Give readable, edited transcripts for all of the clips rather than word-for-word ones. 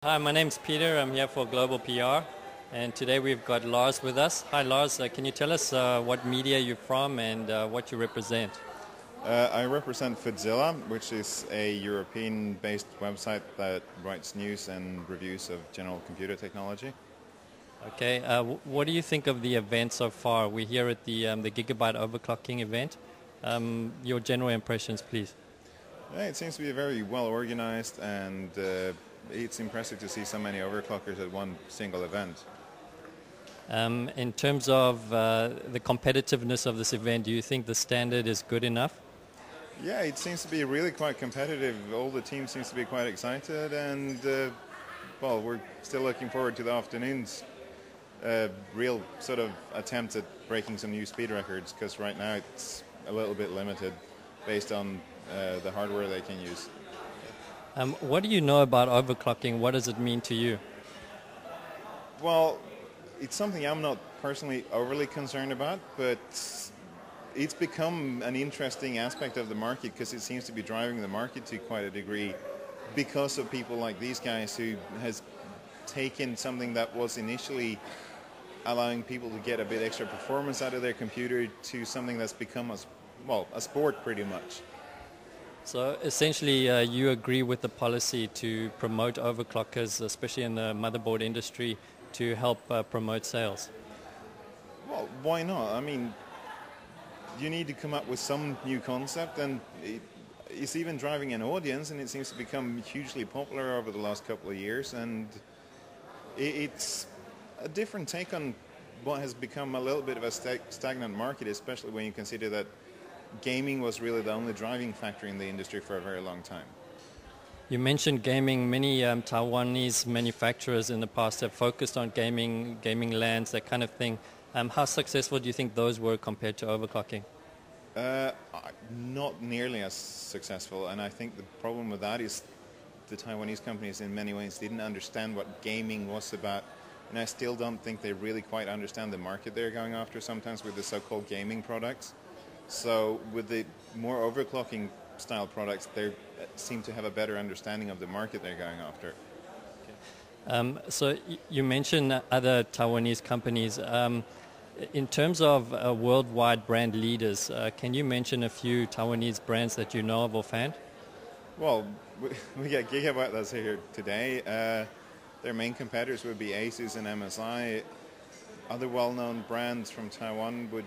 Hi, my name's Peter. I'm here for Global PR, and today we've got Lars with us. Hi, Lars. Can you tell us what media you're from and what you represent? I represent Fitzilla, which is a European-based website that writes news and reviews of general computer technology. Okay. What do you think of the event so far? We're here at the Gigabyte overclocking event. Your general impressions, please. It seems to be very well organized, and it's impressive to see so many overclockers at one single event. In terms of the competitiveness of this event, do you think the standard is good enough? Yeah, it seems to be really quite competitive. All the teams seems to be quite excited, and well, we're still looking forward to the afternoon's real sort of attempt at breaking some new speed records, because right now it's a little bit limited based on the hardware they can use. What do you know about overclocking? What does it mean to you? Well, it's something I'm not personally overly concerned about, but it's become an interesting aspect of the market because it seems to be driving the market to quite a degree because of people like these guys who has taken something that was initially allowing people to get a bit extra performance out of their computer to something that's become a sport pretty much. So essentially, you agree with the policy to promote overclockers, especially in the motherboard industry, to help promote sales? Well, why not? I mean, you need to come up with some new concept, and it's even driving an audience, and it seems to become hugely popular over the last couple of years, and it's a different take on what has become a little bit of a stagnant market, especially when you consider that gaming was really the only driving factor in the industry for a very long time. You mentioned gaming. Many Taiwanese manufacturers in the past have focused on gaming LANs, that kind of thing. How successful do you think those were compared to overclocking? Not nearly as successful, and I think the problem with that is the Taiwanese companies in many ways didn't understand what gaming was about, and I still don't think they really quite understand the market they're going after sometimes with the so-called gaming products. So with the more overclocking style products, they seem to have a better understanding of the market they're going after. So you mentioned other Taiwanese companies. In terms of worldwide brand leaders, can you mention a few Taiwanese brands that you know of offhand? Well, we got Gigabyte that's here today. Their main competitors would be Asus and MSI. Other well-known brands from Taiwan would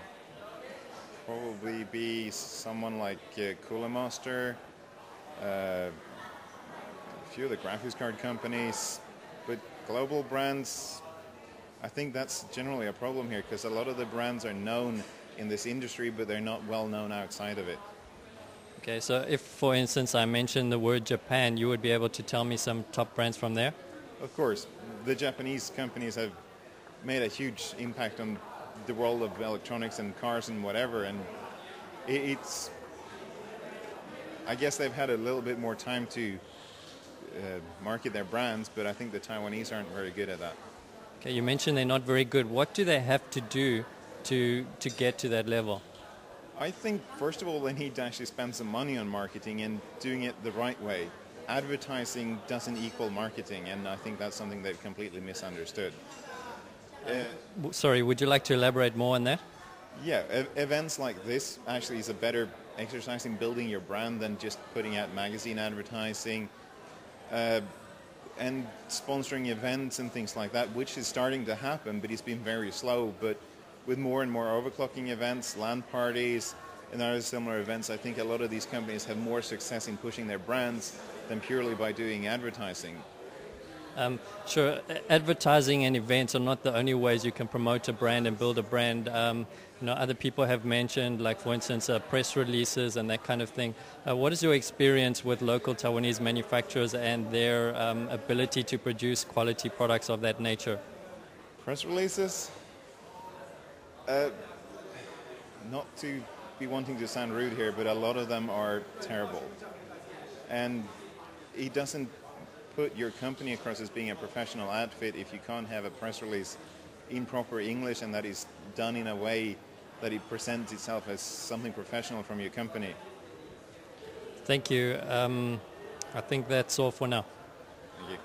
probably be someone like Cooler Master, a few of the graphics card companies, but global brands, I think that's generally a problem here because a lot of the brands are known in this industry, but they're not well known outside of it. Okay, so if, for instance, I mentioned the word Japan, you would be able to tell me some top brands from there? Of course, the Japanese companies have made a huge impact on the world of electronics and cars and whatever, and it's, I guess they've had a little bit more time to market their brands, but I think the Taiwanese aren't very good at that. Okay, you mentioned they're not very good. What do they have to do to get to that level? I think, first of all, they need to actually spend some money on marketing and doing it the right way. Advertising doesn't equal marketing, and I think that's something they've completely misunderstood. Sorry, would you like to elaborate more on that? Yeah, events like this actually is a better exercise in building your brand than just putting out magazine advertising and sponsoring events and things like that, which is starting to happen, but it's been very slow. But with more and more overclocking events, LAN parties, and other similar events, I think a lot of these companies have more success in pushing their brands than purely by doing advertising. Sure, advertising and events are not the only ways you can promote a brand and build a brand. Other people have mentioned, like for instance, press releases and that kind of thing. What is your experience with local Taiwanese manufacturers and their ability to produce quality products of that nature? Press releases? Not to be wanting to sound rude here, but a lot of them are terrible. And it doesn't put your company across as being a professional outfit if you can't have a press release in proper English and that is done in a way that it presents itself as something professional from your company. Thank you. I think that's all for now. Thank you.